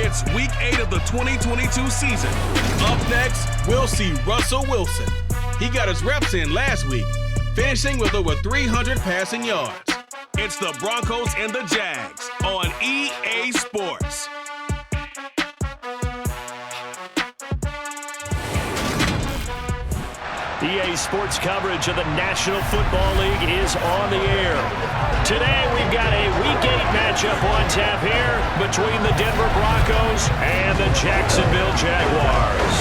It's Week 8 of the 2022 season. Up next, we'll see Russell Wilson. He got his reps in last week, finishing with over 300 passing yards. It's the Broncos and the Jags on EA Sports. EA Sports coverage of the National Football League is on the air. Today we've got a Week 8 matchup on tap here between the Denver Broncos and the Jacksonville Jaguars.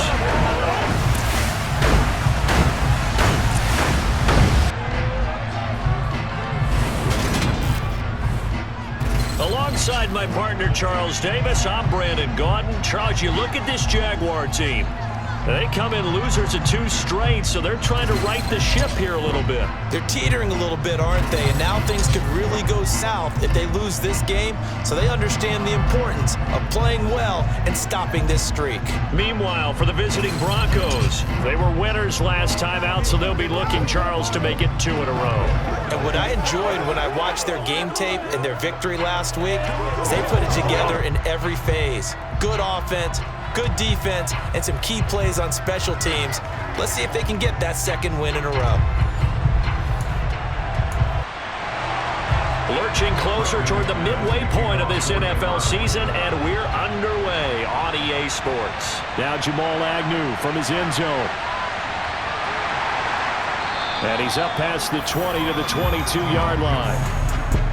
Alongside my partner Charles Davis, I'm Brandon Gaudin. Charles, you look at this Jaguar team. They come in losers of 2 straight, so they're trying to right the ship here a little bit. They're teetering a little bit, aren't they? And now things could really go south if they lose this game, so they understand the importance of playing well and stopping this streak. Meanwhile, for the visiting Broncos, they were winners last time out, so they'll be looking, Charles, to make it 2 in a row. And what I enjoyed when I watched their game tape and their victory last week is they put it together in every phase. Good offense, good defense, and some key plays on special teams. Let's see if they can get that 2nd win in a row. Lurching closer toward the midway point of this NFL season, and we're underway on EA Sports. Now Jamal Agnew from his end zone. And he's up past the 20 to the 22-yard line.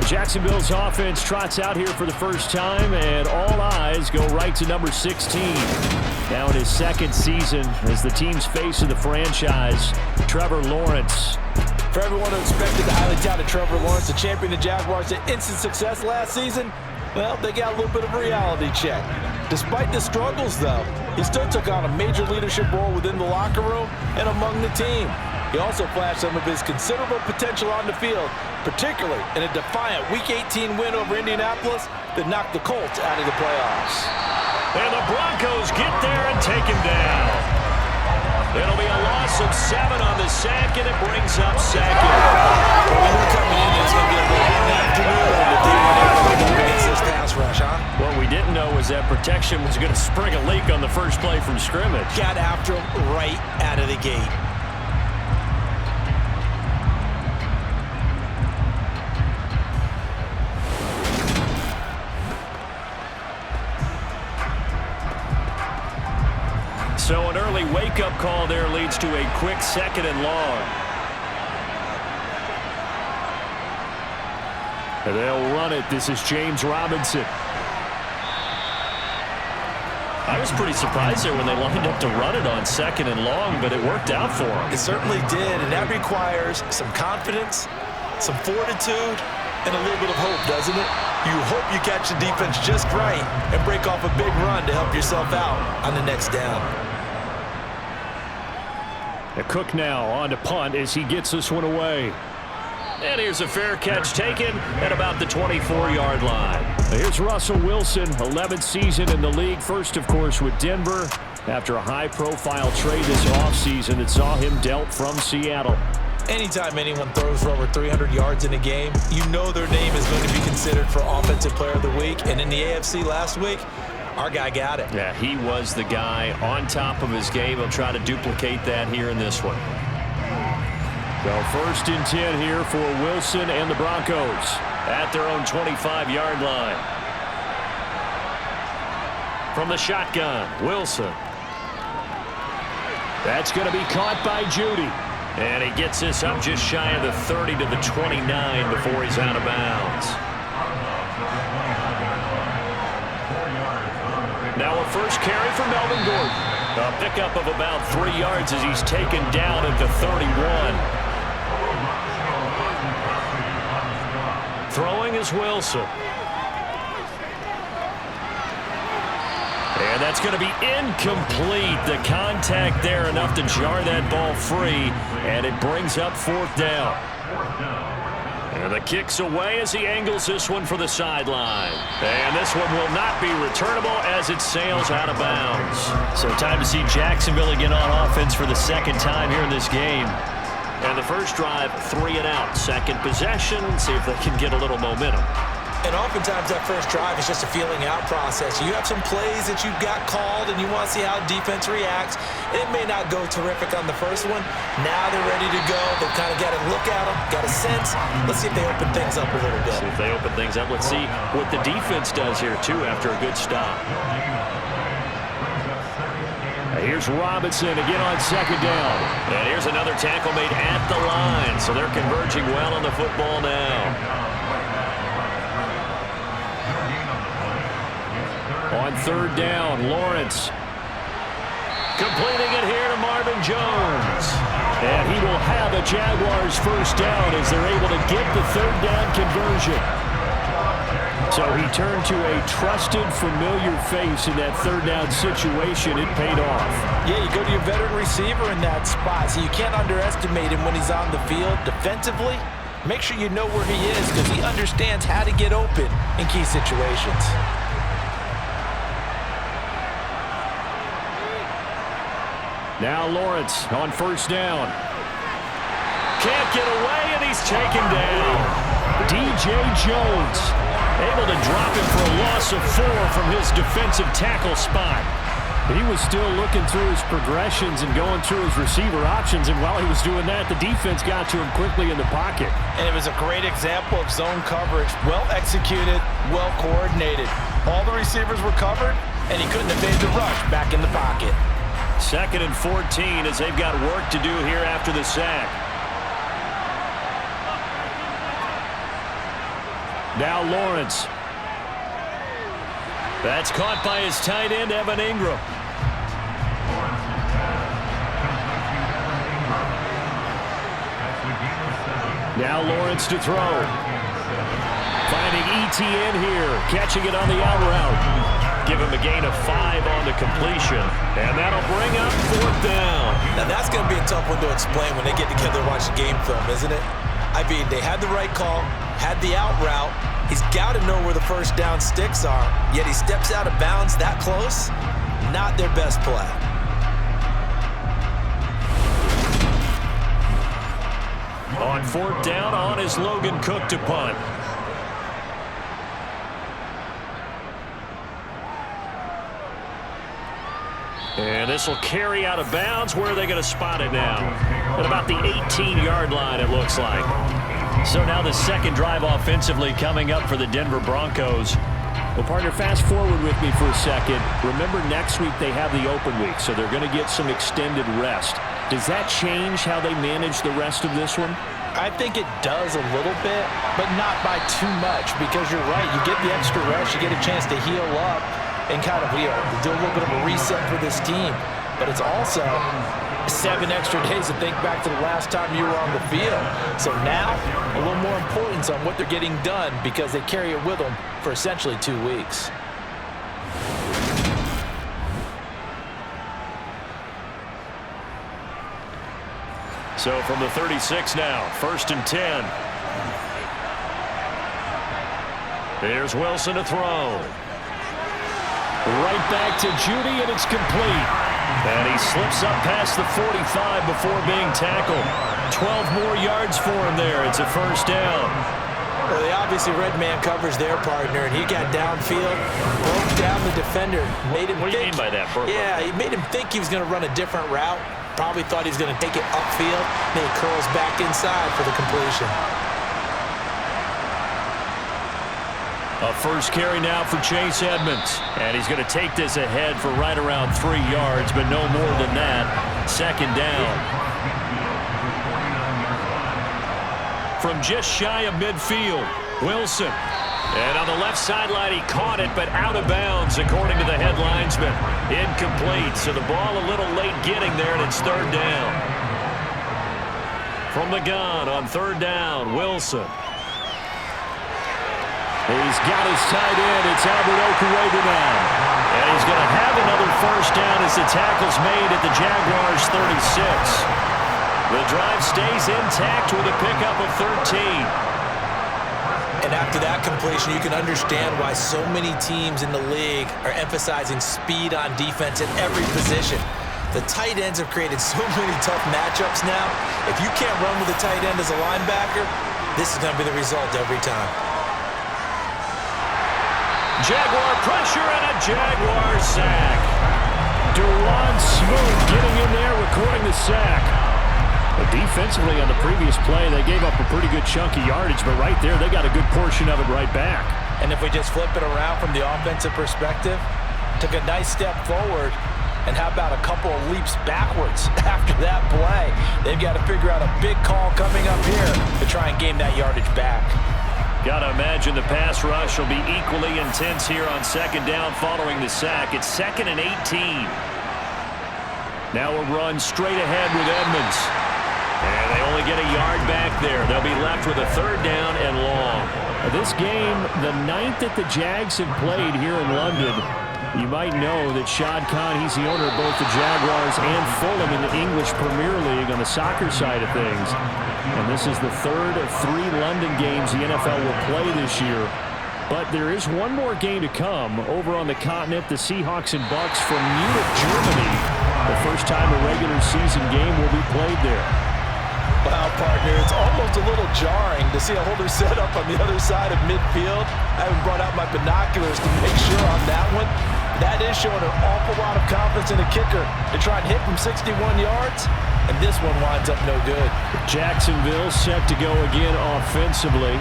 Jacksonville's offense trots out here for the first time, and all eyes go right to number 16. Now in his 2nd season as the team's face of the franchise, Trevor Lawrence. For everyone who expected the highly touted Trevor Lawrence to champion the Jaguars to instant success last season, well, they got a little bit of a reality check. Despite the struggles, though, he still took on a major leadership role within the locker room and among the team. He also flashed some of his considerable potential on the field, particularly in a defiant Week 18 win over Indianapolis that knocked the Colts out of the playoffs. And the Broncos get there and take him down. It'll be a loss of 7 on the sack, and it brings up 2nd. Well, we were coming in, it's going to be a long afternoon if they weren't able to go against this pass rush, huh? What we didn't know was that protection was going to spring a leak on the first play from scrimmage. Got after him right out of the gate. So an early wake-up call there leads to a quick 2nd and long. And they'll run it. This is James Robinson. I was pretty surprised there when they lined up to run it on 2nd and long, but it worked out for them. It certainly did, and that requires some confidence, some fortitude, and a little bit of hope, doesn't it? You hope you catch the defense just right and break off a big run to help yourself out on the next down. The Cook now on to punt as he gets this one away. And here's a fair catch taken at about the 24-yard line. Here's Russell Wilson, 11th season in the league. First, of course, with Denver after a high-profile trade this offseason that saw him dealt from Seattle. Anytime anyone throws for over 300 yards in a game, you know their name is going to be considered for Offensive Player of the Week. And in the AFC last week, our guy got it. Yeah, he was the guy on top of his game. He'll try to duplicate that here in this one. So 1st and 10 here for Wilson and the Broncos at their own 25-yard line. From the shotgun, Wilson. That's going to be caught by Judy. And he gets this up just shy of the 30 to the 29 before he's out of bounds. Now a first carry for Melvin Gordon. A pickup of about 3 yards as he's taken down at the 31. Throwing is Wilson. And that's going to be incomplete. The contact there enough to jar that ball free, and it brings up 4th down. And the kick's away as he angles this one for the sideline. And this one will not be returnable as it sails out of bounds. So time to see Jacksonville again on offense for the 2nd time here in this game. And the first drive, 3 and out. 2nd possession, see if they can get a little momentum. And oftentimes that first drive is just a feeling out process. You have some plays that you've got called and you want to see how defense reacts. And it may not go terrific on the first one. Now they're ready to go. They've kind of got to look at them, got a sense. Let's see if they open things up a little bit. See if they open things up. Let's see what the defense does here, too, after a good stop. Here's Robinson again on second down. And here's another tackle made at the line. So they're converging well on the football now. On third down, Lawrence completing it here to Marvin Jones. And he will have a Jaguars first down as they're able to get the third down conversion. So he turned to a trusted, familiar face in that third down situation. It paid off. Yeah, you go to your veteran receiver in that spot, so you can't underestimate him when he's on the field defensively. Make sure you know where he is because he understands how to get open in key situations. Now Lawrence on first down. Can't get away, and he's taken down. DJ Jones able to drop him for a loss of 4 from his defensive tackle spot. He was still looking through his progressions and going through his receiver options, and while he was doing that, the defense got to him quickly in the pocket. And it was a great example of zone coverage. Well executed, well coordinated. All the receivers were covered, and he couldn't evade the rush back in the pocket. 2nd and 14 as they've got work to do here after the sack. Now Lawrence. That's caught by his tight end, Evan Ingram. Now Lawrence to throw. Finding ETN here, catching it on the out route. Give him a gain of 5 on the completion, and that'll bring up 4th down. Now that's going to be a tough one to explain when they get together and watch the game film, isn't it? I mean, they had the right call, had the out route. He's got to know where the first down sticks are, yet he steps out of bounds that close. Not their best play. On 4th down, on is Logan Cook to punt. And this will carry out of bounds. Where are they going to spot it now? At about the 18-yard line, it looks like. So now the second drive offensively coming up for the Denver Broncos. Well, partner, fast forward with me for a second. Remember, next week they have the open week, so they're going to get some extended rest. Does that change how they manage the rest of this one? I think it does a little bit, but not by too much, because you're right. You get the extra rest, you get a chance to heal up and kind of, do a little bit of a reset for this team. But it's also 7 extra days to think back to the last time you were on the field. So now, a little more importance on what they're getting done because they carry it with them for essentially 2 weeks. So from the 36 now, 1st and 10. There's Wilson to throw. Right back to Judy, and it's complete. And he slips up past the 45 before being tackled. 12 more yards for him there. It's a first down. Well, they obviously red man coverage their partner, and he got downfield, broke down the defender, made him What do you mean by that, Burke? Yeah, he made him think he was going to run a different route. Probably thought he was going to take it upfield. Then he curls back inside for the completion. A first carry now for Chase Edmonds. And he's going to take this ahead for right around 3 yards, but no more than that. 2nd down. From just shy of midfield, Wilson. And on the left sideline, he caught it, but out of bounds, according to the head linesman. Incomplete, so the ball a little late getting there, and it's 3rd down. From the gun on 3rd down, Wilson. He's got his tight end. It's Albert Okuwegu now. And he's going to have another first down as the tackle's made at the Jaguars' 36. The drive stays intact with a pickup of 13. And after that completion, you can understand why so many teams in the league are emphasizing speed on defense at every position. The tight ends have created so many tough matchups now. If you can't run with a tight end as a linebacker, this is going to be the result every time. Jaguar pressure and a Jaguar sack. Dewan Smoot getting in there, recording the sack. But defensively on the previous play, they gave up a pretty good chunk of yardage, but right there, they got a good portion of it right back. And if we just flip it around from the offensive perspective, took a nice step forward, and how about a couple of leaps backwards after that play? They've got to figure out a big call coming up here to try and gain that yardage back. Got to imagine the pass rush will be equally intense here on second down following the sack. It's 2nd and 18. Now a run straight ahead with Edmonds. And they only get a yard back there. They'll be left with a 3rd down and long. This game, the 9th that the Jags have played here in London. You might know that Shad Khan, he's the owner of both the Jaguars and Fulham in the English Premier League on the soccer side of things. And this is the 3rd of 3 London games the NFL will play this year. But there is one more game to come over on the continent, the Seahawks and Bucks from Munich, Germany. The first time a regular season game will be played there. Wow, partner, it's almost a little jarring to see a holder set up on the other side of midfield. I haven't brought out my binoculars to make sure on that one. That is showing an awful lot of confidence in the kicker to try and hit from 61 yards, and this one winds up no good. Jacksonville set to go again offensively.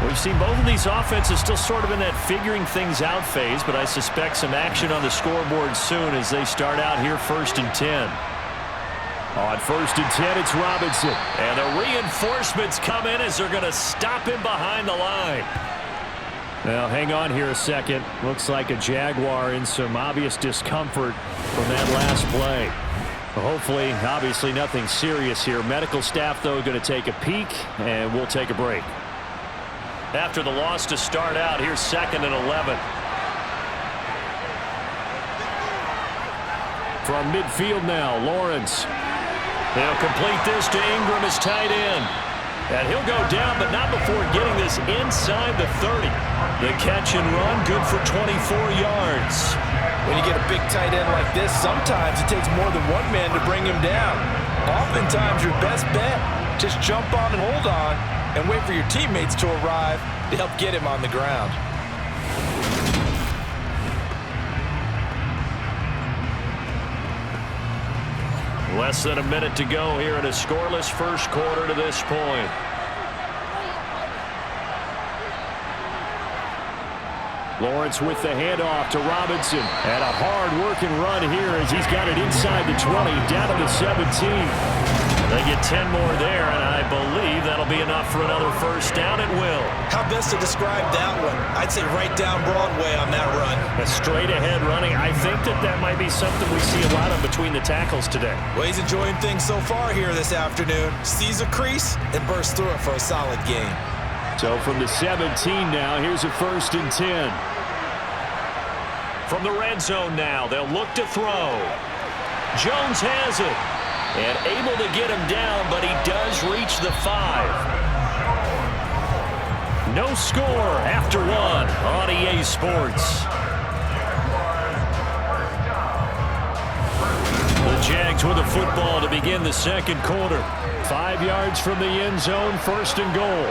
We've seen both of these offenses still sort of in that figuring things out phase, but I suspect some action on the scoreboard soon as they start out here 1st and 10. On 1st and 10, it's Robinson. And the reinforcements come in as they're going to stop him behind the line. Now, hang on here a second. Looks like a Jaguar in some obvious discomfort from that last play. Well, hopefully, obviously, nothing serious here. Medical staff, though, going to take a peek, and we'll take a break. After the loss to start out, here's 2nd and 11. From midfield now, Lawrence. They'll complete this to Ingram as tight end. And he'll go down, but not before getting this inside the 30. The catch and run, good for 24 yards. When you get a big tight end like this, sometimes it takes more than one man to bring him down. Oftentimes, your best bet, just jump on and hold on and wait for your teammates to arrive to help get him on the ground. Less than a minute to go here in a scoreless first quarter to this point. Lawrence with the handoff to Robinson. And a hard-working run here as he's got it inside the 20, down to the 17. They get 10 more there, and I believe that'll be enough for another first down at will. How best to describe that one? I'd say right down Broadway on that run. A straight-ahead running. I think that might be something we see a lot of between the tackles today. Well, he's enjoying things so far here this afternoon. Sees a crease and bursts through it for a solid game. So from the 17 now, here's a 1st and 10. From the red zone now, they'll look to throw. Jones has it. And able to get him down, but he does reach the 5. No score after 1 on EA Sports. The Jags with the football to begin the second quarter. 5 yards from the end zone, 1st and goal.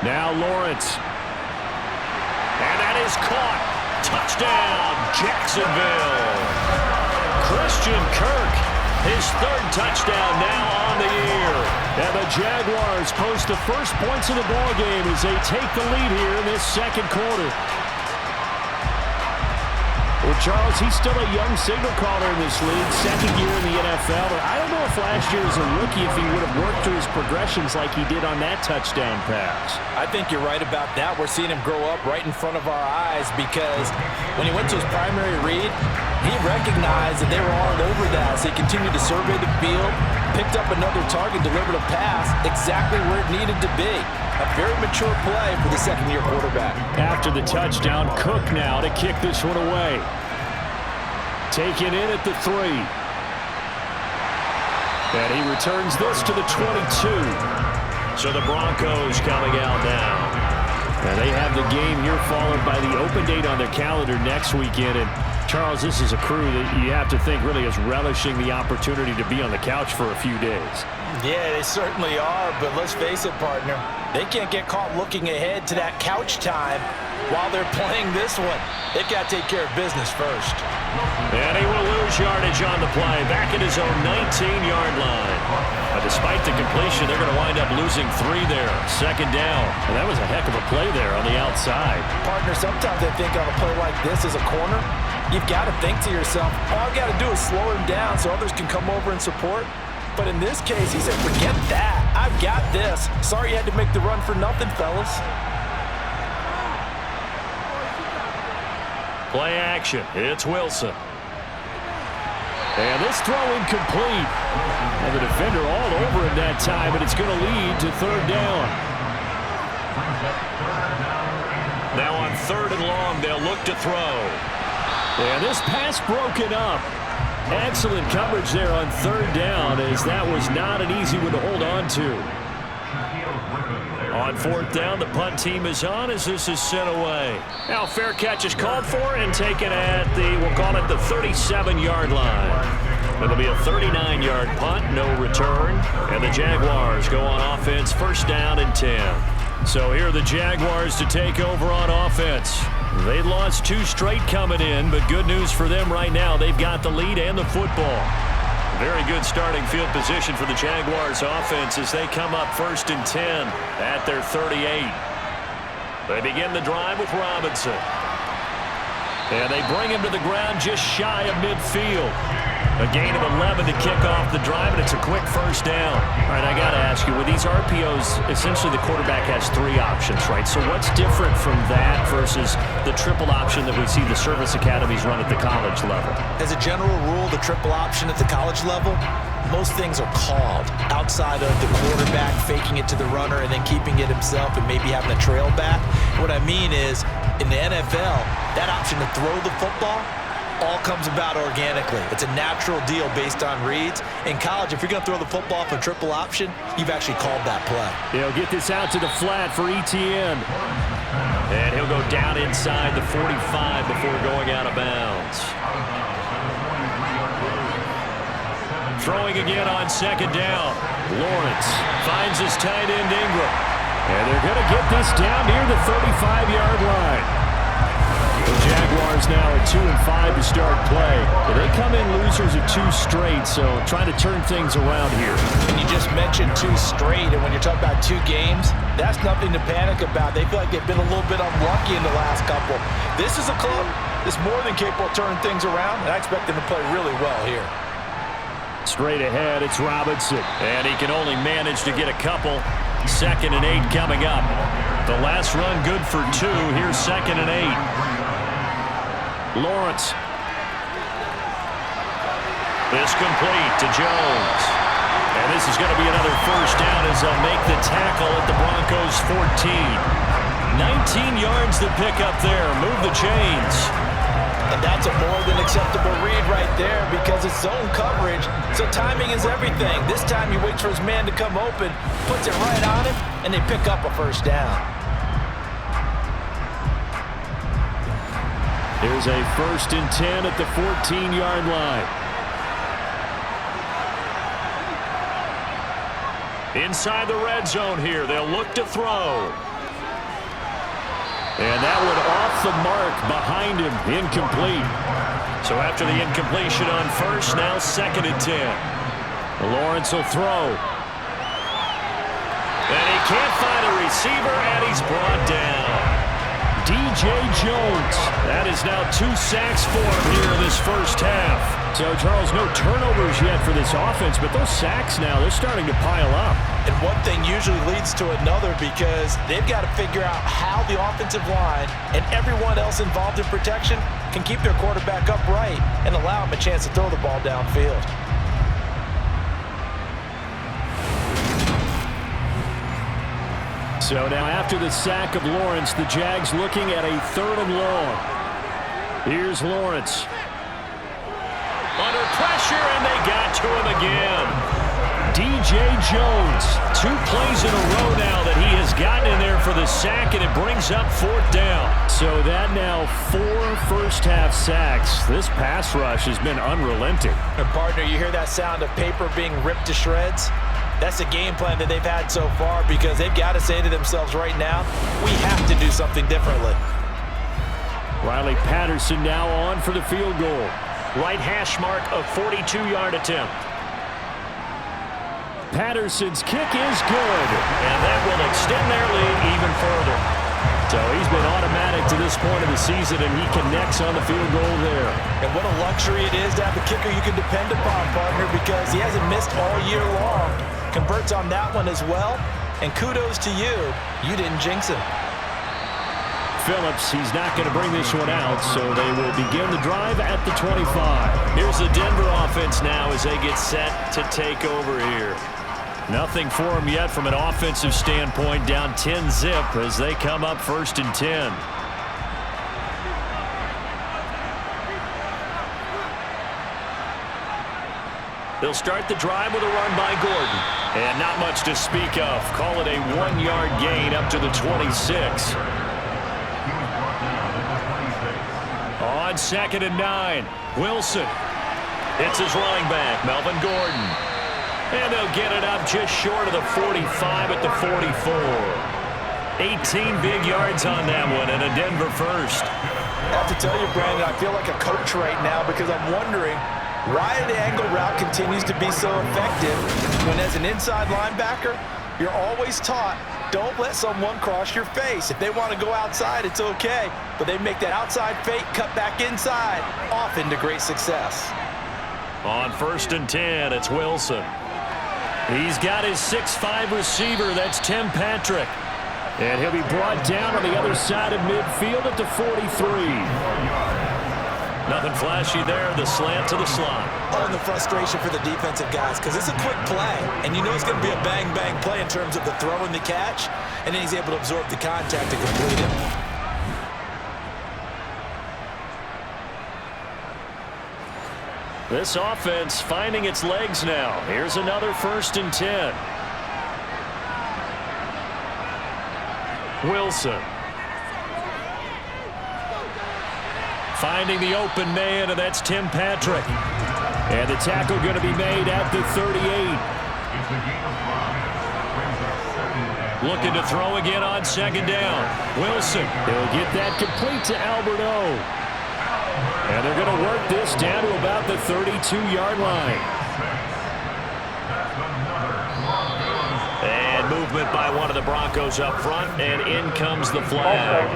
Now Lawrence. And that is caught. Touchdown, Jacksonville. Christian Kirk, his 3rd touchdown now on the year. And the Jaguars post the first points of the ball game as they take the lead here in this second quarter. Well, Charles, he's still a young signal caller in this league, 2nd year in the NFL. But I don't know if last year as a rookie if he would have worked through his progressions like he did on that touchdown pass. I think you're right about that. We're seeing him grow up right in front of our eyes because when he went to his primary read, he recognized that they were all over that. So he continued to survey the field, picked up another target, delivered a pass exactly where it needed to be. A very mature play for the 2nd-year quarterback. After the touchdown, Cook now to kick this one away. Taken in at the 3. And he returns this to the 22. So the Broncos coming out now. And they have the game here followed by the open date on their calendar next weekend. And Charles, this is a crew that you have to think really is relishing the opportunity to be on the couch for a few days. Yeah, they certainly are, but let's face it, partner. They can't get caught looking ahead to that couch time while they're playing this one. They've got to take care of business first. And he will lose yardage on the play, back at his own 19-yard line. But despite the completion, they're going to wind up losing 3 there. Second down. And that was a heck of a play there on the outside. Partner, sometimes I think on a play like this as a corner, you've got to think to yourself, all I've got to do is slow him down so others can come over and support. But in this case, he said, forget that. I've got this. Sorry you had to make the run for nothing, fellas. Play action. It's Wilson. And this throw incomplete. And the defender all over him that time, but it's going to lead to third down. Now on 3rd and long, they'll look to throw. And this pass broken up. Excellent coverage there on 3rd down, as that was not an easy one to hold on to. On 4th down, the punt team is on as this is sent away. Now fair catch is called for and taken at we'll call it the 37-yard line. It'll be a 39-yard punt, no return. And the Jaguars go on offense, 1st down and 10. So here are the Jaguars to take over on offense. They lost 2 straight coming in, but good news for them right now. They've got the lead and the football. Very good starting field position for the Jaguars offense as they come up 1st and 10 at their 38. They begin the drive with Robinson. And they bring him to the ground just shy of midfield. A gain of 11 to kick off the drive, and it's a quick 1st down. All right, I got to ask you, with these RPOs, essentially the quarterback has 3 options, right? So what's different from that versus the triple option that we see the service academies run at the college level? As a general rule, the triple option at the college level, most things are called outside of the quarterback faking it to the runner and then keeping it himself and maybe having a trail back. What I mean is, in the NFL, that option to throw the football all comes about organically. It's a natural deal based on reads. In college, if you're going to throw the football for triple option, you've actually called that play. They'll get this out to the flat for ETN. And he'll go down inside the 45 before going out of bounds. Throwing again on 2nd down. Lawrence finds his tight end Ingram. And they're going to get this down near the 35-yard line. The Jaguars now at 2-5 to start play. They come in losers of 2 straight, so trying to turn things around here. And you just mentioned 2 straight, and when you're talking about 2 games, that's nothing to panic about. They feel like they've been a little bit unlucky in the last couple. This is a club that's more than capable of turning things around, and I expect them to play really well here. Straight ahead, it's Robinson. And he can only manage to get a couple. 2nd and 8 coming up. The last run good for 2. Here's 2nd and 8. Lawrence. This complete to Jones. And this is going to be another 1st down as they'll make the tackle at the Broncos 14. 19 yards to pick up there. Move the chains. And that's a more than acceptable read right there because it's zone coverage, so timing is everything. This time he waits for his man to come open, puts it right on him, and they pick up a 1st down. Here's a 1st and 10 at the 14-yard line. Inside the red zone here, they'll look to throw. And that one off the mark behind him, incomplete. So after the incompletion on 1st, now 2nd and 10. Lawrence will throw. And he can't find a receiver, and he's brought down. DJ Jones. That is now 2 sacks for him here in this 1st half. So, Charles, no turnovers yet for this offense, but those sacks now, they're starting to pile up. And one thing usually leads to another because they've got to figure out how the offensive line and everyone else involved in protection can keep their quarterback upright and allow him a chance to throw the ball downfield. So now after the sack of Lawrence, the Jags looking at a 3rd and long. Here's Lawrence. Under pressure, and they got to him again. DJ Jones. 2 plays in a row now that he has gotten in there for the sack, and it brings up 4th down. So that now 4 first-half sacks. This pass rush has been unrelenting. And partner, you hear that sound of paper being ripped to shreds? That's the game plan that they've had so far because they've got to say to themselves right now, we have to do something differently. Riley Patterson now on for the field goal. Right hash mark, a 42-yard attempt. Patterson's kick is good. And that will extend their lead even further. So he's been automatic to this point of the season, and he connects on the field goal there. And what a luxury it is to have a kicker you can depend upon, partner, because he hasn't missed all year long. Converts on that one as well. And kudos to you. You didn't jinx him. Phillips, he's not going to bring this one out, so they will begin the drive at the 25. Here's the Denver offense now as they get set to take over here. Nothing for them yet from an offensive standpoint, down 10-zip as they come up 1st and 10. They'll start the drive with a run by Gordon. And not much to speak of. Call it a 1-yard gain up to the 26. On 2nd and 9, Wilson. It's his running back, Melvin Gordon. And they'll get it up just short of the 45 at the 44. 18 big yards on that one and a Denver first. I have to tell you, Brandon, I feel like a coach right now because I'm wondering why the angle route continues to be so effective when as an inside linebacker, you're always taught, don't let someone cross your face. If they want to go outside, it's okay. But they make that outside fake, cut back inside, often to great success. On 1st and 10, it's Wilson. He's got his 6'5 receiver. That's Tim Patrick. And he'll be brought down on the other side of midfield at the 43. Nothing flashy there. The slant to the slot. Oh, and the frustration for the defensive guys because it's a quick play. And you know it's going to be a bang-bang play in terms of the throw and the catch. And then he's able to absorb the contact to complete it. This offense finding its legs now. Here's another 1st and 10. Wilson. Finding the open man, and that's Tim Patrick. And the tackle going to be made at the 38. Looking to throw again on 2nd down. Wilson. He'll get that complete to Alberto. And they're going to work this down to about the 32-yard line. And movement by one of the Broncos up front, and in comes the flag.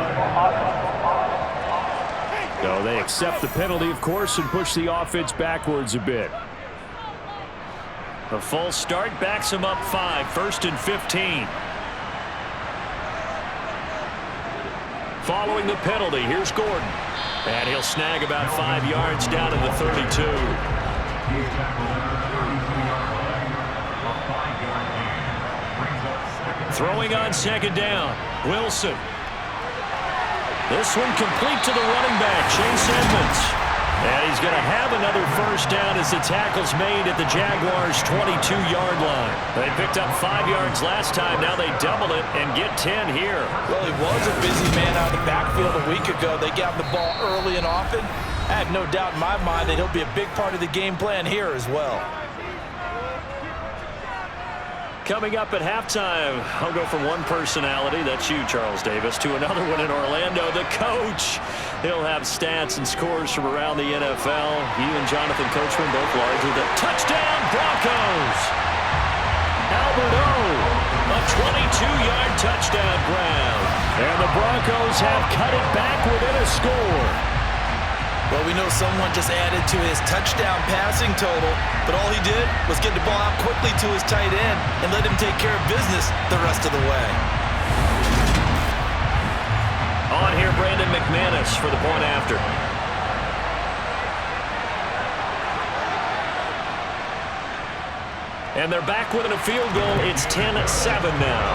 So they accept the penalty, of course, and push the offense backwards a bit. A false start backs him up 5, 1st and 15. Following the penalty, here's Gordon. And he'll snag about 5 yards down to the 32. Throwing on 2nd down. Wilson. This one complete to the running back, Chase Edmonds. And he's going to have another 1st down as the tackle's made at the Jaguars' 22-yard line. They picked up 5 yards last time. Now they double it and get 10 here. Well, he was a busy man out of the backfield a week ago. They got the ball early and often. I have no doubt in my mind that he'll be a big part of the game plan here as well. Coming up at halftime, I'll go from one personality, that's you, Charles Davis, to another one in Orlando, the coach. He'll have stats and scores from around the NFL. You and Jonathan Coachman both larger than touchdown Broncos. Alberto, a 22-yard touchdown grab. And the Broncos have cut it back within a score. Well, we know someone just added to his touchdown passing total, but all he did was get the ball out quickly to his tight end and let him take care of business the rest of the way. On here, Brandon McManus for the point after. And they're back within a field goal. It's 10-7 now.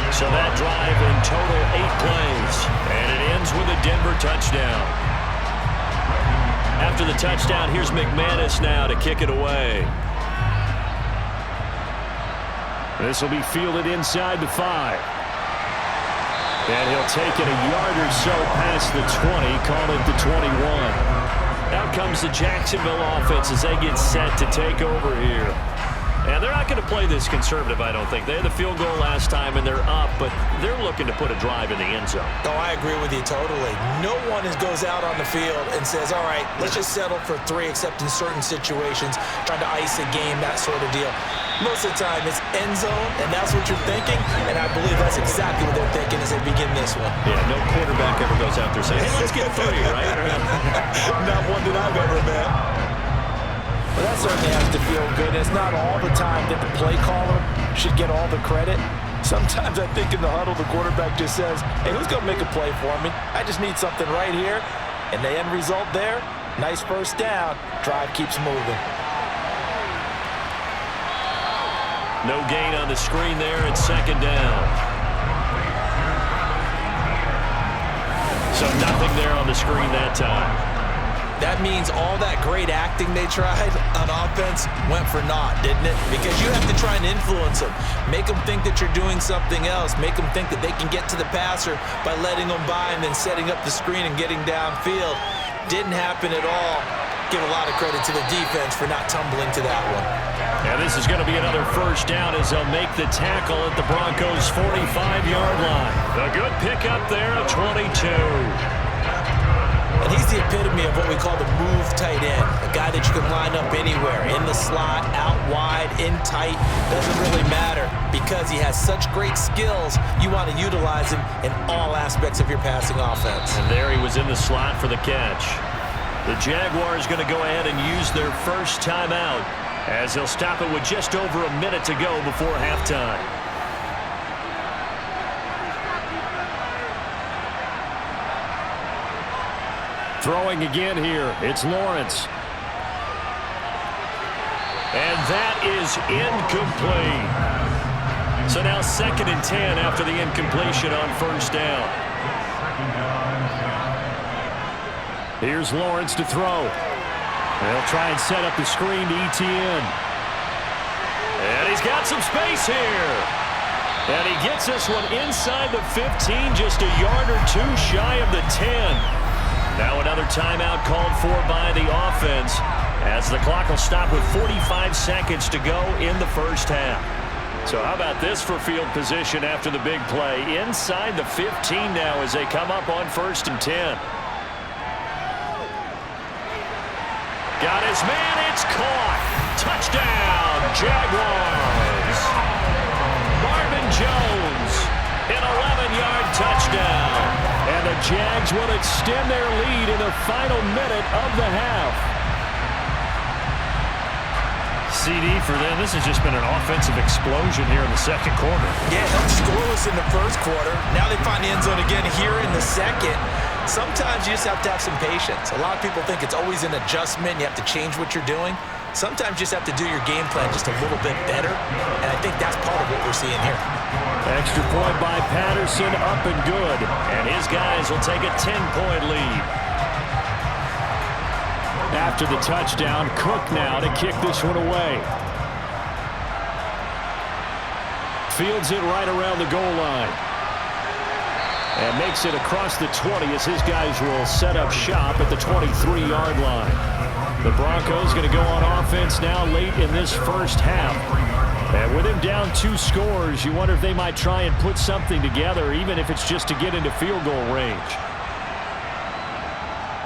So that drive in total 8 plays. And it ends with a Denver touchdown. After the touchdown, here's McManus now to kick it away. This will be fielded inside the 5. And he'll take it a yard or so past the 20, call it the 21. Out comes the Jacksonville offense as they get set to take over here. And they're not going to play this conservative, I don't think. They had the field goal last time, and they're up, but they're looking to put a drive in the end zone. Oh, I agree with you totally. No one goes out on the field and says, all right, let's just settle for 3, except in certain situations, trying to ice a game, that sort of deal. Most of the time, it's end zone, and that's what you're thinking, and I believe that's exactly what they're thinking as they begin this one. Yeah, no quarterback ever goes out there saying, hey, let's get 3, right? Not one that I've ever met. Well, that certainly has to feel good. It's not all the time that the play caller should get all the credit. Sometimes I think in the huddle, the quarterback just says, hey, who's going to make a play for me? I just need something right here. And the end result there, nice first down. Drive keeps moving. No gain on the screen there. It's second down. So nothing there on the screen that time. That means all that great acting they tried on offense went for naught, didn't it? Because you have to try and influence them. Make them think that you're doing something else. Make them think that they can get to the passer by letting them by and then setting up the screen and getting downfield. Didn't happen at all. Give a lot of credit to the defense for not tumbling to that one. And this is going to be another first down as they'll make the tackle at the Broncos' 45-yard line. A good pickup there at 22. And he's the epitome of what we call the move tight end, a guy that you can line up anywhere, in the slot, out wide, in tight, doesn't really matter because he has such great skills. You want to utilize him in all aspects of your passing offense. And there he was in the slot for the catch. The Jaguars going to go ahead and use their first timeout as they'll stop it with just over a minute to go before halftime. Throwing again here, it's Lawrence. And that is incomplete. So now 2nd and 10 after the incompletion on first down. Here's Lawrence to throw. They'll try and set up the screen to ETN. And he's got some space here. And he gets this one inside the 15, just a yard or two shy of the 10. Now another timeout called for by the offense as the clock will stop with 45 seconds to go in the first half. So how about this for field position after the big play? Inside the 15 now as they come up on 1st and 10. Got his man, it's caught. Touchdown, Jaguars. Marvin Jones, an 11-yard touchdown. And the Jags will extend their lead in the final minute of the half. CD for them. This has just been an offensive explosion here in the second quarter. Yeah, held scoreless in the first quarter. Now they find the end zone again here in the second. Sometimes you just have to have some patience. A lot of people think it's always an adjustment. You have to change what you're doing. Sometimes you just have to do your game plan just a little bit better. And I think that's part of what we're seeing here. Extra point by Patterson, up and good. And his guys will take a 10-point lead. After the touchdown, Cook now to kick this one away. Fields it right around the goal line. And makes it across the 20 as his guys will set up shop at the 23-yard line. The Broncos going to go on offense now late in this first half. And with him down 2 scores, you wonder if they might try and put something together, even if it's just to get into field goal range.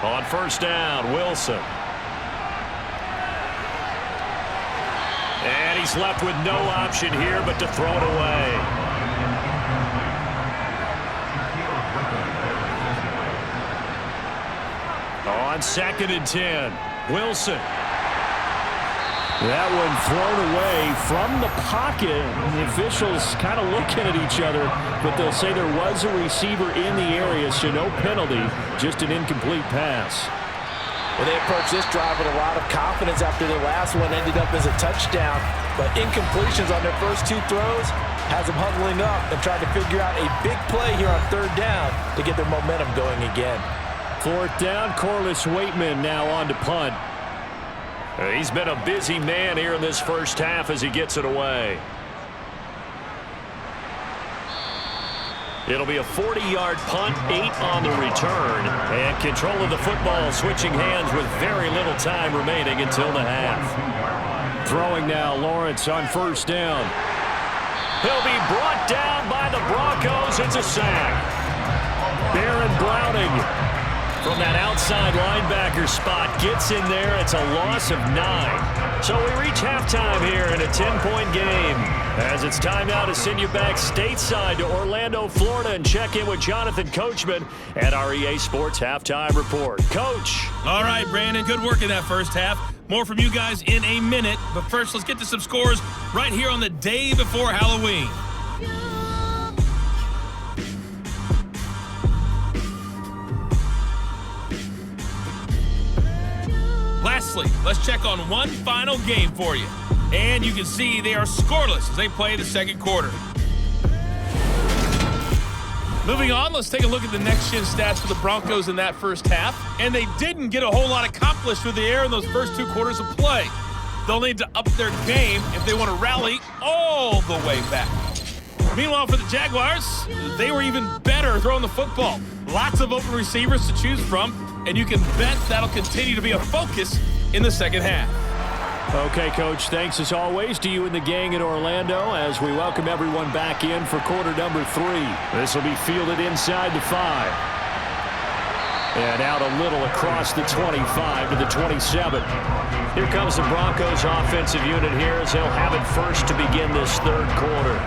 On first down, Wilson. And he's left with no option here but to throw it away. On 2nd and 10, Wilson. That one thrown away from the pocket. The officials kind of looking at each other, but they'll say there was a receiver in the area, so no penalty, just an incomplete pass. Well, they approached this drive with a lot of confidence after their last one ended up as a touchdown. But incompletions on their first 2 throws has them huddling up and trying to figure out a big play here on 3rd down to get their momentum going again. 4th down, Corliss Waitman now on to punt. He's been a busy man here in this first half as he gets it away. It'll be a 40-yard punt, 8 on the return, and control of the football switching hands with very little time remaining until the half. Throwing now, Lawrence on first down. He'll be brought down by the Broncos. It's a sack. Baron Browning from that outside linebacker spot gets in there. It's a loss of 9. So we reach halftime here in a 10-point game. As it's time now to send you back stateside to Orlando, Florida, and check in with Jonathan Coachman at our EA Sports Halftime Report. Coach. All right, Brandon, good work in that first half. More from you guys in a minute. But first, let's get to some scores right here on the day before Halloween. Lastly, let's check on one final game for you. And you can see they are scoreless as they play the second quarter. Moving on, let's take a look at the next-gen stats for the Broncos in that first half. And they didn't get a whole lot accomplished through the air in those first 2 quarters of play. They'll need to up their game if they want to rally all the way back. Meanwhile, for the Jaguars, they were even better throwing the football. Lots of open receivers to choose from, and you can bet that'll continue to be a focus in the second half. Okay, Coach, thanks as always to you and the gang in Orlando as we welcome everyone back in for quarter number 3. This will be fielded inside the 5. And out a little across the 25 to the 27. Here comes the Broncos offensive unit here as they'll have it first to begin this third quarter.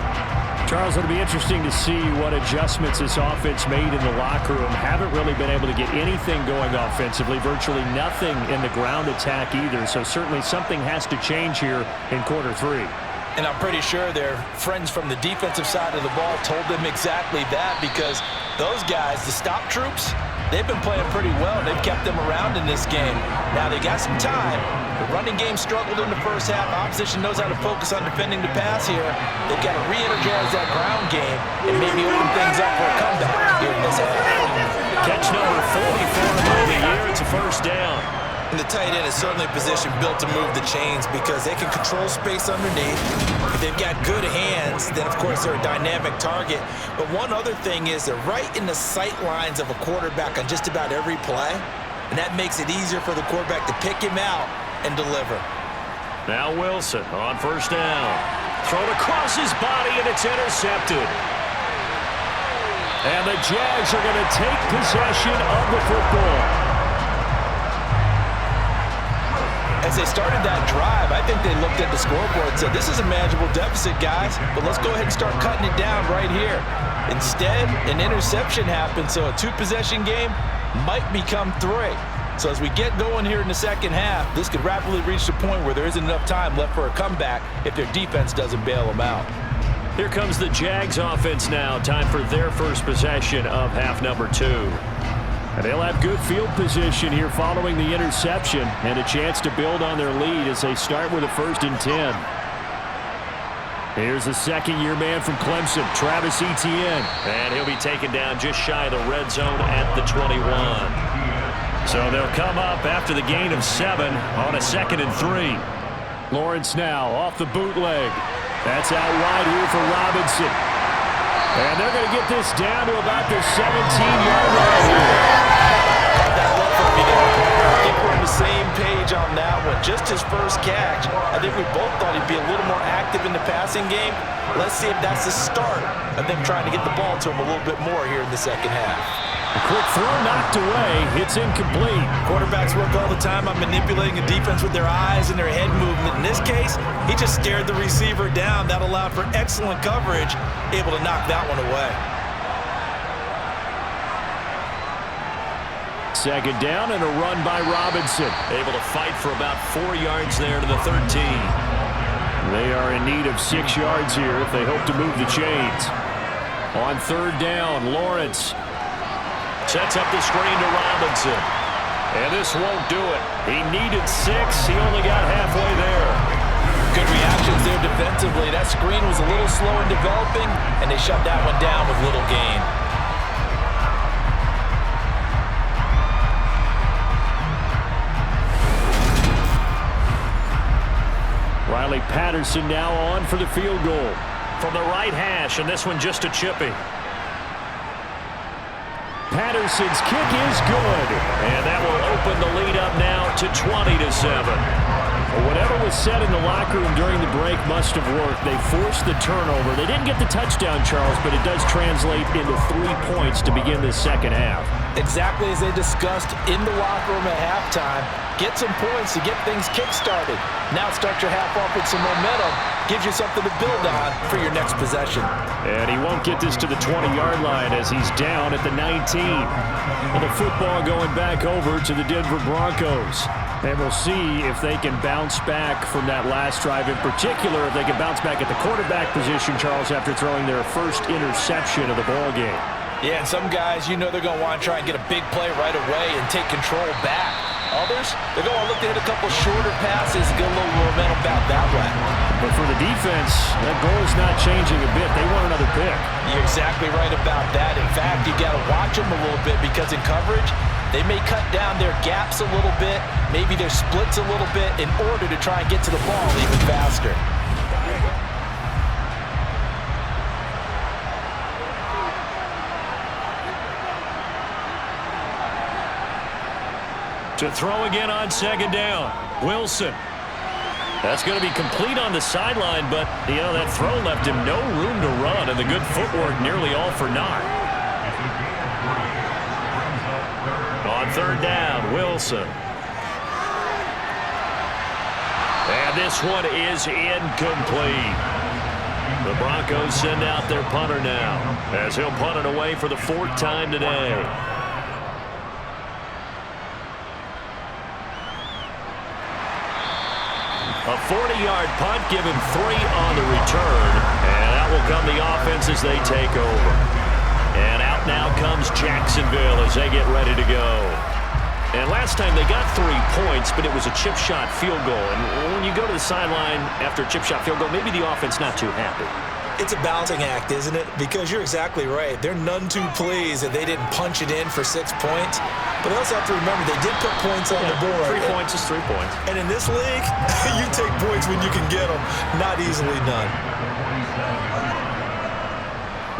Charles, it'll be interesting to see what adjustments this offense made in the locker room. Haven't really been able to get anything going offensively, virtually nothing in the ground attack either. So certainly something has to change here in quarter 3. And I'm pretty sure their friends from the defensive side of the ball told them exactly that, because those guys, the stop troops, they've been playing pretty well. They've kept them around in this game. Now they got some time. The running game struggled in the first half. Opposition knows how to focus on defending the pass here. They've got to re-energize that ground game and maybe open things up for a comeback here in this half. Catch number 44 of the year. It's a first down. And the tight end is certainly a position built to move the chains because they can control space underneath. If they've got good hands, then of course they're a dynamic target. But one other thing is they're right in the sight lines of a quarterback on just about every play. And that makes it easier for the quarterback to pick him out and deliver. Now Wilson on first down. Thrown across his body and it's intercepted. And the Jags are going to take possession of the football. As they started that drive, I think they looked at the scoreboard and said, this is a manageable deficit, guys, but let's go ahead and start cutting it down right here. Instead, an interception happened, so a 2-possession game might become 3. So as we get going here in the second half, this could rapidly reach the point where there isn't enough time left for a comeback if their defense doesn't bail them out. Here comes the Jags offense now. Time for their first possession of half number 2. And they'll have good field position here following the interception and a chance to build on their lead as they start with a 1st and 10. Here's the second-year man from Clemson, Travis Etienne. And he'll be taken down just shy of the red zone at the 21. So they'll come up after the gain of 7 on a 2nd and 3. Lawrence now off the bootleg. That's out wide here for Robinson. And they're going to get this down to about the 17-yard line here. I think we're on the same page on that one. Just his first catch. I think we both thought he'd be a little more active in the passing game. Let's see if that's the start of them trying to get the ball to him a little bit more here in the second half. A quick throw knocked away. It's incomplete. Quarterbacks work all the time on manipulating the defense with their eyes and their head movement. In this case, he just stared the receiver down. That allowed for excellent coverage, able to knock that one away. Second down and a run by Robinson. Able to fight for about 4 yards there to the 13. They are in need of 6 yards here if they hope to move the chains. On third down, Lawrence sets up the screen to Robinson. And this won't do it. He needed 6. He only got halfway there. Good reactions there defensively. That screen was a little slow in developing, and they shut that one down with little gain. Riley Patterson now on for the field goal. From the right hash, and this one just a chippy. Patterson's kick is good. And that will open the lead up now to 20-7. Whatever was said in the locker room during the break must have worked. They forced the turnover. They didn't get the touchdown, Charles, but it does translate into 3 points to begin the second half. Exactly as they discussed in the locker room at halftime. Get some points to get things kick-started. Now start your half off with some momentum. Gives you something to build on for your next possession. And he won't get this to the 20-yard line as he's down at the 19. And the football going back over to the Denver Broncos. And we'll see if they can bounce back from that last drive. In particular, if they can bounce back at the quarterback position, Charles, after throwing their first interception of the ball game. Yeah, and some guys, you know they're going to want to try and get a big play right away and take control back. Others, they're going to look to hit a couple shorter passes and get a little momentum back that way. But for the defense, that goal is not changing a bit. They want another pick. You're exactly right about that. In fact, you got to watch them a little bit because in coverage, they may cut down their gaps a little bit, maybe their splits a little bit in order to try and get to the ball even faster. To throw again on second down. Wilson. That's going to be complete on the sideline, but, you know, that throw left him no room to run, and the good footwork nearly all for naught. On third down, Wilson. And this one is incomplete. The Broncos send out their punter now, as he'll punt it away for the 4th time today. A 40-yard punt, give him 3 on the return, and that will come the offense as they take over. And out now comes Jacksonville as they get ready to go. And last time they got 3 points, but it was a chip shot field goal. And when you go to the sideline after a chip shot field goal, maybe the offense not too happy. It's a balancing act, isn't it? Because you're exactly right. They're none too pleased that they didn't punch it in for 6 points. But they also have to remember they did put points on the board. 3 points is 3 points. And in this league, you take points when you can get them. Not easily done.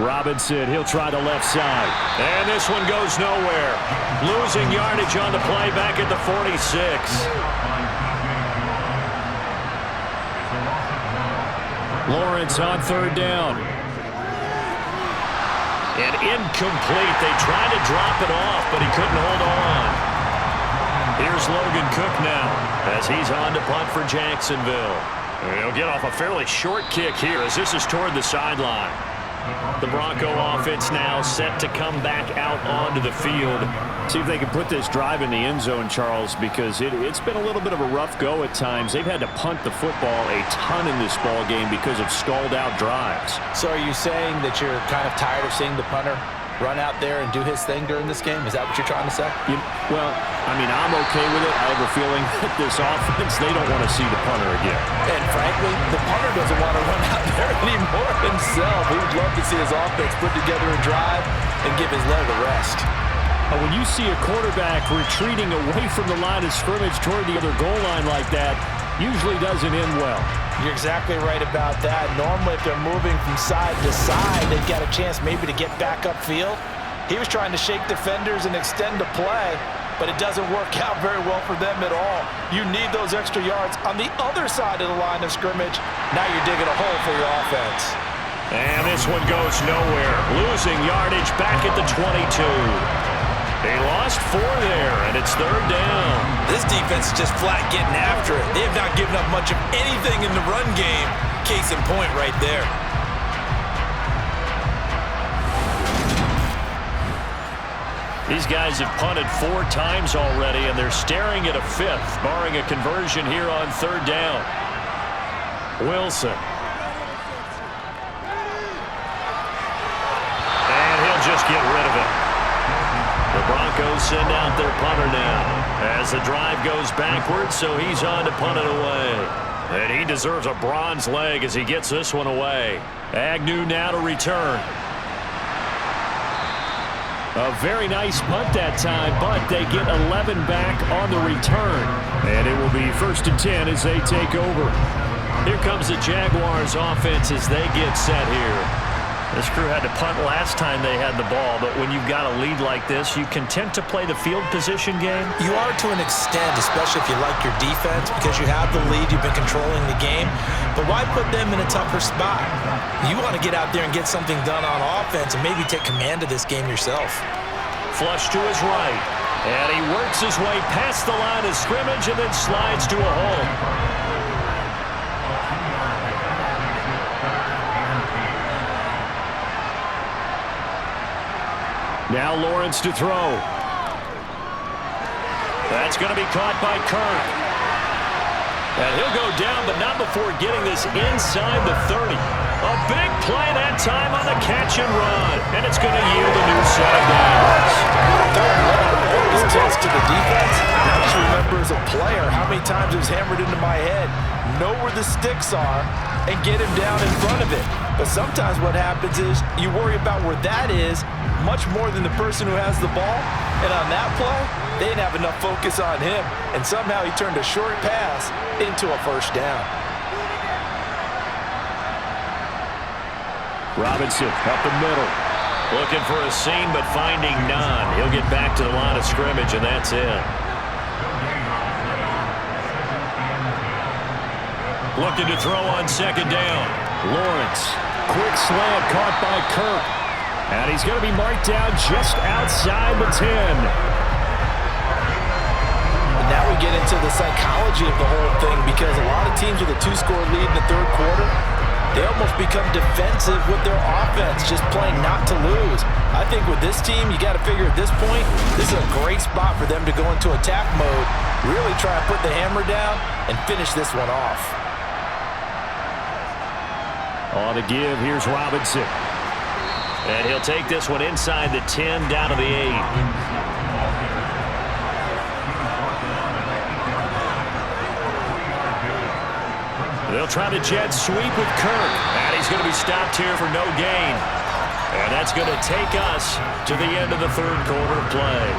Robinson, he'll try the left side. And this one goes nowhere. Losing yardage on the play back at the 46. Lawrence on third down. And incomplete. They tried to drop it off, but he couldn't hold on. Here's Logan Cook now as he's on to punt for Jacksonville. And he'll get off a fairly short kick here as this is toward the sideline. The Bronco offense now set to come back out onto the field. See if they can put this drive in the end zone, Charles, because it's been a little bit of a rough go at times. They've had to punt the football a ton in this ball game because of stalled-out drives. So are you saying that you're kind of tired of seeing the punter run out there and do his thing during this game? Is that what you're trying to say? Well, I mean, I'm okay with it. I have a feeling that this offense, they don't want to see the punter again. And frankly, the punter doesn't want to run out there anymore himself. He would love to see his offense put together a drive and give his leg a rest. When you see a quarterback retreating away from the line of scrimmage toward the other goal line like that, usually doesn't end well. You're exactly right about that. Normally, if they're moving from side to side, they've got a chance maybe to get back upfield. He was trying to shake defenders and extend the play, but it doesn't work out very well for them at all. You need those extra yards on the other side of the line of scrimmage. Now you're digging a hole for your offense. And this one goes nowhere. Losing yardage back at the 22. They lost 4 there, and it's third down. This defense is just flat getting after it. They have not given up much of anything in the run game. Case in point right there. These guys have punted 4 times already, and they're staring at a 5th, barring a conversion here on third down. Wilson. And he'll just get rid of it. The Broncos send out their punter now as the drive goes backwards, so he's on to punt it away. And he deserves a bronze leg as he gets this one away. Agnew now to return. A very nice punt that time, but they get 11 back on the return. And it will be 1st and 10 as they take over. Here comes the Jaguars offense as they get set here. This crew had to punt last time they had the ball, but when you've got a lead like this, you content to play the field position game? You are to an extent, especially if you like your defense, because you have the lead, you've been controlling the game. But why put them in a tougher spot? You want to get out there and get something done on offense and maybe take command of this game yourself. Flush to his right, and he works his way past the line of scrimmage and then slides to a hole. Now Lawrence to throw. That's going to be caught by Kirk. And he'll go down, but not before getting this inside the 30. A big play that time on the catch and run. And it's going to yield a new set of downs. Always tilts to the defense. I just remember as a player how many times it was hammered into my head. Know where the sticks are and get him down in front of it. But sometimes what happens is you worry about where that is much more than the person who has the ball. And on that play, they didn't have enough focus on him. And somehow he turned a short pass into a first down. Robinson up the middle. Looking for a seam, but finding none. He'll get back to the line of scrimmage, and that's it. Looking to throw on second down. Lawrence, quick slant caught by Kirk. And he's going to be marked down just outside the 10. And now we get into the psychology of the whole thing, because a lot of teams with a 2-score lead in the third quarter, they almost become defensive with their offense, just playing not to lose. I think with this team, you got to figure at this point, this is a great spot for them to go into attack mode, really try and put the hammer down and finish this one off. On the give, here's Robinson. And he'll take this one inside the 10, down to the 8. They'll try the jet sweep with Kirk. And he's going to be stopped here for no gain. And that's going to take us to the end of the third quarter play.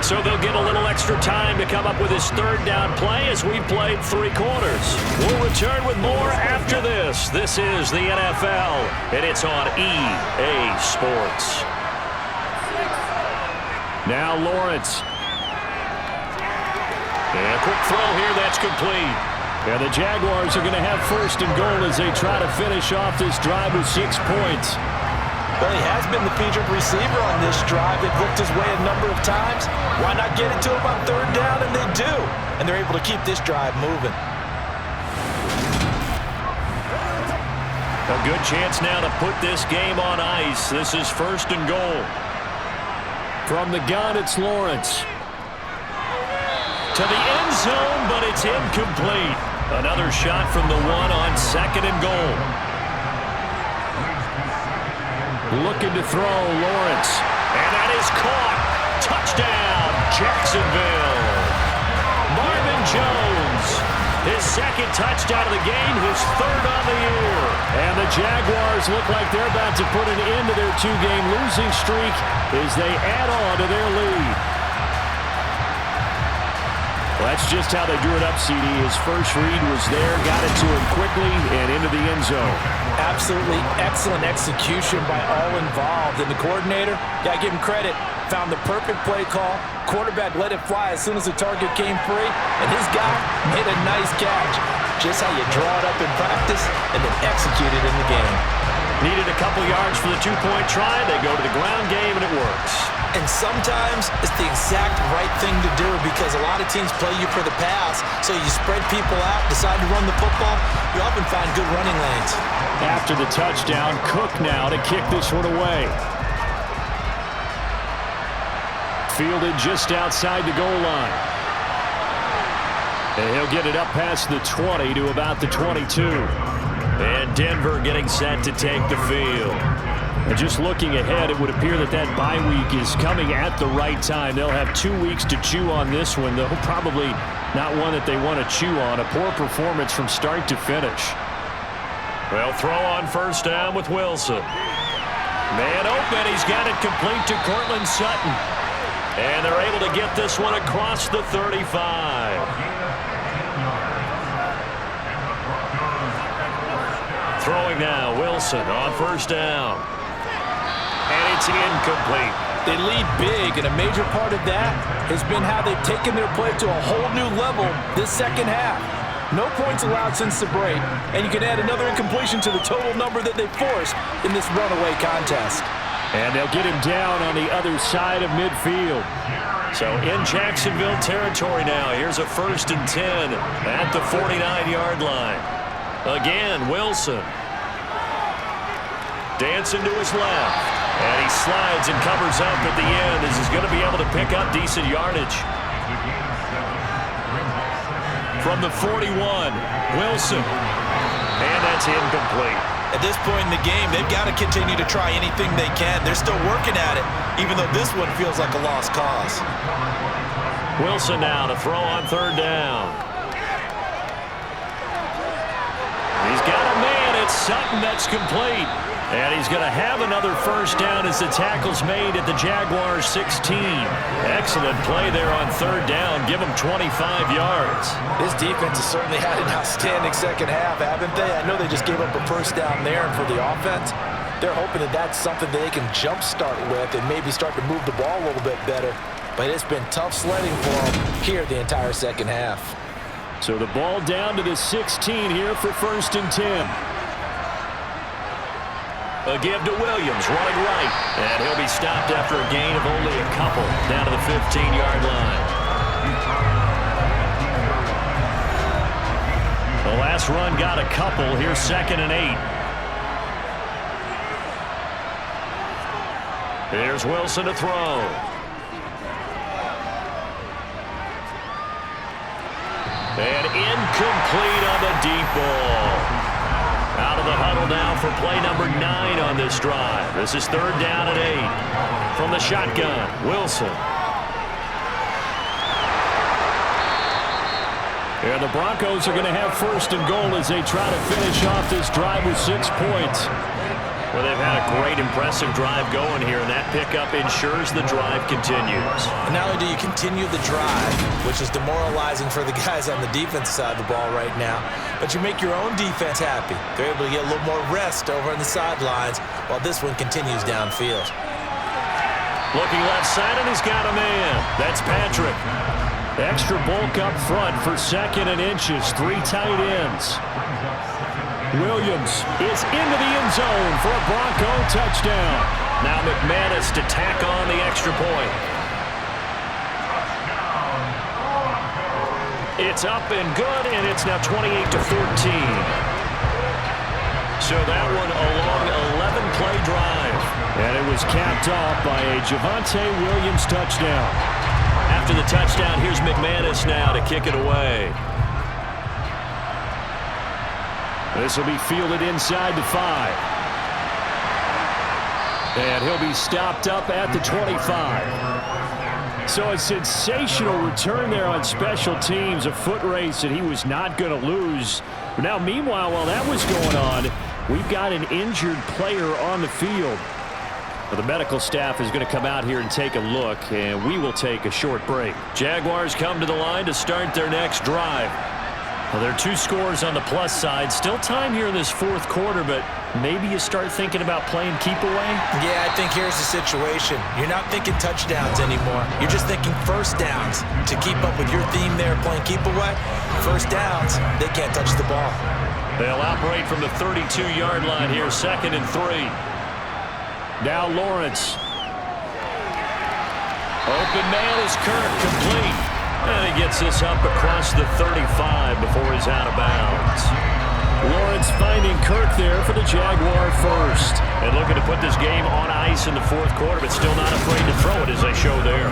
So they'll get a little extra time to come up with his third down play as we've played 3 quarters. We'll return with more after this. This is the NFL, and it's on EA Sports. Now Lawrence. And a quick throw here, that's complete. And the Jaguars are going to have first and goal as they try to finish off this drive with 6 points. Well, he has been the featured receiver on this drive. They've looked his way a number of times. Why not get it to him on third down? And they do. And they're able to keep this drive moving. A good chance now to put this game on ice. This is first and goal. From the gun, it's Lawrence. To the end zone, but it's incomplete. Another shot from the 1 on second and goal. Looking to throw, Lawrence. And that is caught. Touchdown, Jacksonville. Marvin Jones, his second touchdown of the game, his third on the year. And the Jaguars look like they're about to put an end to their 2-game losing streak as they add on to their lead. Well, that's just how they drew it up, CD. His first read was there, got it to him quickly and into the end zone. Absolutely excellent execution by all involved. And the coordinator, got to give him credit, found the perfect play call. Quarterback let it fly as soon as the target came free, and his guy made a nice catch. Just how you draw it up in practice and then execute it in the game. Needed a couple yards for the 2-point try. They go to the ground game, and it works. And sometimes it's the exact right thing to do, because a lot of teams play you for the pass, so you spread people out, decide to run the football, you often find good running lanes. After the touchdown, Cook now to kick this one away. Fielded just outside the goal line. And he'll get it up past the 20 to about the 22. And Denver getting set to take the field. And just looking ahead, it would appear that that bye week is coming at the right time. They'll have 2 weeks to chew on this one, though probably not one that they want to chew on. A poor performance from start to finish. Well, throw on first down with Wilson. Man open, he's got it complete to Cortland Sutton. And they're able to get this one across the 35. Throwing now, Wilson on first down. and it's incomplete. They lead big, and a major part of that has been how they've taken their play to a whole new level this second half. No points allowed since the break, and you can add another incompletion to the total number that they forced in this runaway contest. And they'll get him down on the other side of midfield. So in Jacksonville territory now, here's a 1st and 10 at the 49-yard line. Again, Wilson. Dancing to his left. And he slides and covers up at the end as he's going to be able to pick up decent yardage. From the 41, Wilson. And that's incomplete. At this point in the game, they've got to continue to try anything they can. They're still working at it, even though this one feels like a lost cause. Wilson now to throw on 3rd down. He's got a man. It's Sutton that's complete. And he's going to have another 1st down as the tackle's made at the Jaguars' 16. Excellent play there on 3rd down. Give him 25 yards. This defense has certainly had an outstanding second half, haven't they? I know they just gave up a 1st down there, and for the offense, they're hoping that that's something that they can jumpstart with and maybe start to move the ball a little bit better. But it's been tough sledding for them here the entire second half. So the ball down to the 16 here for 1st and 10. A give to Williams, running right. And he'll be stopped after a gain of only a couple down to the 15-yard line. The last run got a couple. Here's 2nd and 8. Here's Wilson to throw. And incomplete on the deep ball. Out of the huddle now for play number 9 on this drive. This is 3rd down and 8. From the shotgun, Wilson. And the Broncos are going to have 1st and goal as they try to finish off this drive with 6 points. Well, they've had a great, impressive drive going here, and that pickup ensures the drive continues. And not only do you continue the drive, which is demoralizing for the guys on the defensive side of the ball right now, but you make your own defense happy. They're able to get a little more rest over on the sidelines while this one continues downfield. Looking left side, and he's got a man. That's Patrick. Extra bulk up front for 2nd and inches. 3 tight ends. Williams is into the end zone for a Bronco touchdown. Now McManus to tack on the extra point. It's up and good, and it's now 28-14. So that one a long 11-play drive. And it was capped off by a Javonte Williams touchdown. After the touchdown, here's McManus now to kick it away. This will be fielded inside the 5. And he'll be stopped up at the 25. So a sensational return there on special teams, a foot race that he was not going to lose. But now, meanwhile, while that was going on, we've got an injured player on the field. Well, the medical staff is going to come out here and take a look, and we will take a short break. Jaguars come to the line to start their next drive. Well, there are 2 scores on the plus side. Still time here in this 4th quarter, but maybe you start thinking about playing keep away? Yeah, I think here's the situation. You're not thinking touchdowns anymore. You're just thinking 1st downs. To keep up with your theme there, playing keep away, 1st downs, they can't touch the ball. They'll operate from the 32-yard line here, 2nd and 3. Now Lawrence. Open man is Kirk, complete. And he gets this up across the 35 before he's out of bounds. Lawrence finding Kirk there for the Jaguar 1st. And looking to put this game on ice in the 4th quarter, but still not afraid to throw it as they show there.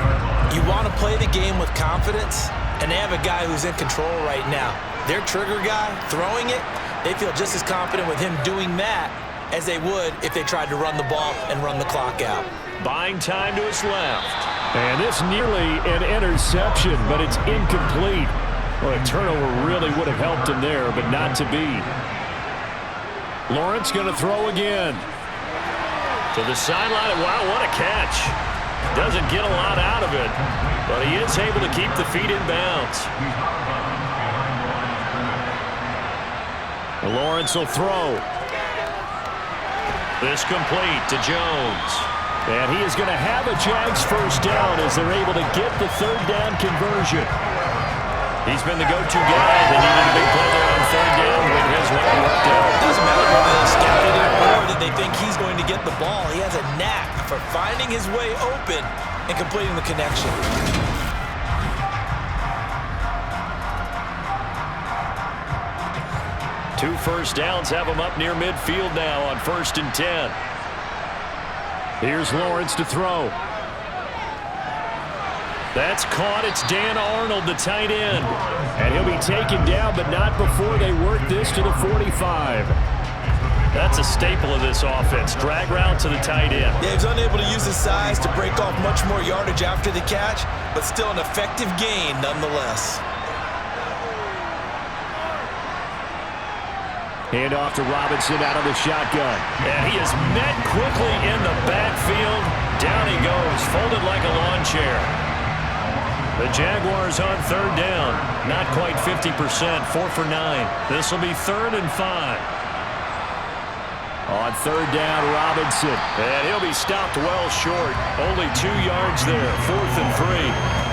You want to play the game with confidence, and they have a guy who's in control right now. Their trigger guy, throwing it, they feel just as confident with him doing that as they would if they tried to run the ball and run the clock out. Buying time to his left. And this nearly an interception, but it's incomplete. Well, a turnover really would have helped him there, but not to be. Lawrence going to throw again. To the sideline. Wow, what a catch. Doesn't get a lot out of it, but he is able to keep the feet in bounds. Lawrence will throw. This complete to Jones. And he is going to have a Jags first down as they're able to get the third down conversion. He's been the go-to guy. They needed a big play there on third down when his way worked out. It doesn't matter whether they scouted it or that they think he's going to get the ball. He has a knack for finding his way open and completing the connection. Two first downs have him up near midfield now on 1st and 10. Here's Lawrence to throw. That's caught. It's Dan Arnold, the tight end. And he'll be taken down, but not before they work this to the 45. That's a staple of this offense. Drag route to the tight end. Yeah, he's unable to use his size to break off much more yardage after the catch, but still an effective gain nonetheless. Hand off to Robinson out of the shotgun. And he is met quickly in the backfield. Down he goes, folded like a lawn chair. The Jaguars on third down. Not quite 50%, 4 for 9. This will be 3rd and 5. On third down, Robinson. And he'll be stopped well short. Only 2 yards there, 4th and 3.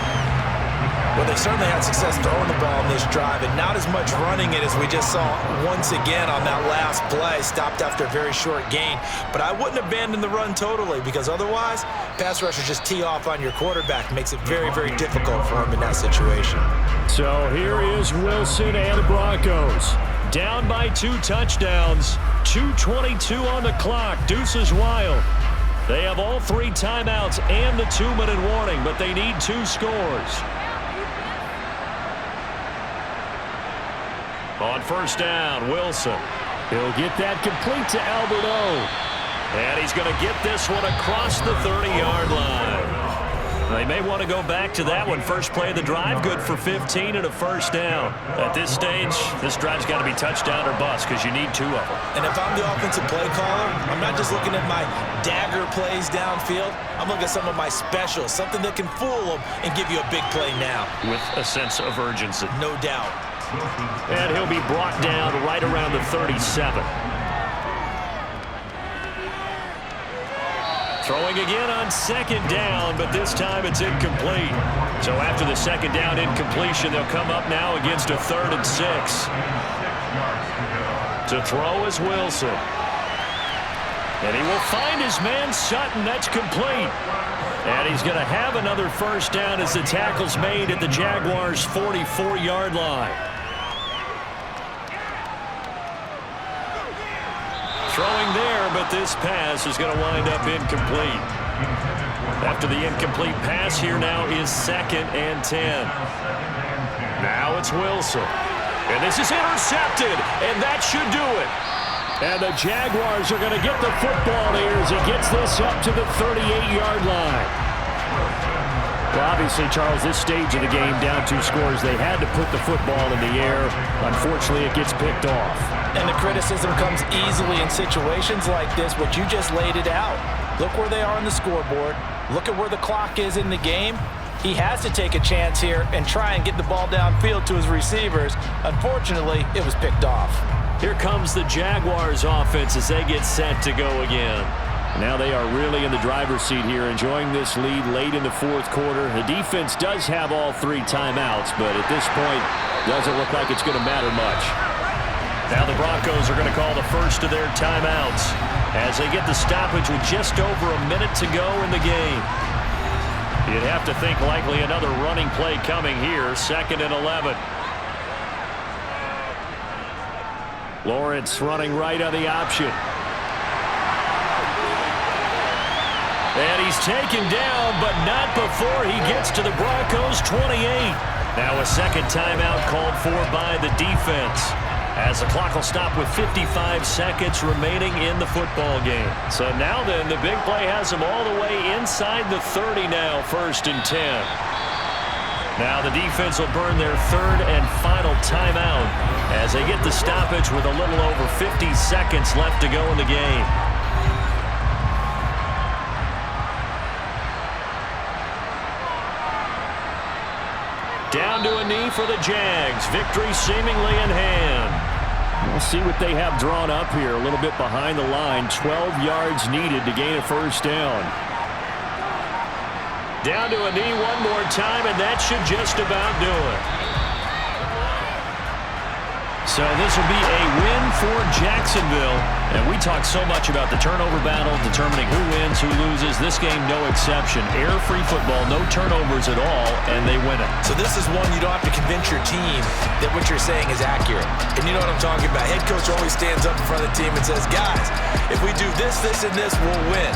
Well, they certainly had success throwing the ball in this drive, and not as much running it as we just saw once again on that last play, stopped after a very short gain. But I wouldn't abandon the run totally, because otherwise, pass rushers just tee off on your quarterback. Makes it very, very difficult for him in that situation. So here is Wilson and the Broncos. Down by 2 touchdowns. 2:22 on the clock. Deuces wild. They have all 3 timeouts and the 2-minute warning, but they need 2 scores. On first down, Wilson. He'll get that complete to Alberto. And he's going to get this one across the 30-yard line. They may want to go back to that one. First play of the drive, good for 15 and a first down. At this stage, this drive's got to be touchdown or bust because you need 2 of them. And if I'm the offensive play caller, I'm not just looking at my dagger plays downfield. I'm looking at some of my specials, something that can fool them and give you a big play now. With a sense of urgency. No doubt. And he'll be brought down right around the 37. Throwing again on second down, but this time it's incomplete. So after the second down incompletion, they'll come up now against a 3rd and 6. To throw is Wilson. And he will find his man Sutton. That's complete. And he's going to have another first down as the tackle's made at the Jaguars' 44-yard line. Throwing there, but this pass is going to wind up incomplete. After the incomplete pass, here now is 2nd and 10. Now it's Wilson. And this is intercepted, and that should do it. And the Jaguars are going to get the football here as he gets this up to the 38-yard line. Well, obviously, Charles, this stage of the game, down 2 scores, they had to put the football in the air. Unfortunately, it gets picked off. And the criticism comes easily in situations like this, but you just laid it out. Look where they are on the scoreboard. Look at where the clock is in the game. He has to take a chance here and try and get the ball downfield to his receivers. Unfortunately, it was picked off. Here comes the Jaguars offense as they get set to go again. Now they are really in the driver's seat here, enjoying this lead late in the 4th quarter. The defense does have all 3 timeouts, but at this point, doesn't look like it's going to matter much. Now the Broncos are going to call the first of their timeouts as they get the stoppage with just over a minute to go in the game. You'd have to think likely another running play coming here, 2nd and 11. Lawrence running right on the option. And he's taken down, but not before he gets to the Broncos' 28. Now a second timeout called for by the defense, as the clock will stop with 55 seconds remaining in the football game. So now then, the big play has them all the way inside the 30 now, 1st and 10. Now the defense will burn their 3rd and final timeout as they get the stoppage with a little over 50 seconds left to go in the game. Down to a knee for the Jags. Victory seemingly in hand. We'll see what they have drawn up here. A little bit behind the line. 12 yards needed to gain a first down. Down to a knee one more time, and that should just about do it. So this will be a win for Jacksonville. And we talk so much about the turnover battle, determining who wins, who loses. This game, no exception. Air-free football, no turnovers at all, and they win it. So this is one you don't have to convince your team that what you're saying is accurate. And you know what I'm talking about. Head coach always stands up in front of the team and says, guys, if we do this, this, and this, we'll win.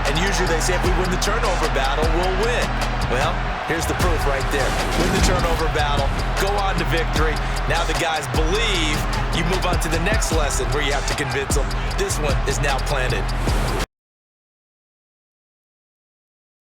And usually they say if we win the turnover battle, we'll win. Well, here's the proof right there. Win the turnover battle, go on to victory. Now the guys believe. You move on to the next lesson where you have to convince them. This one is now planted.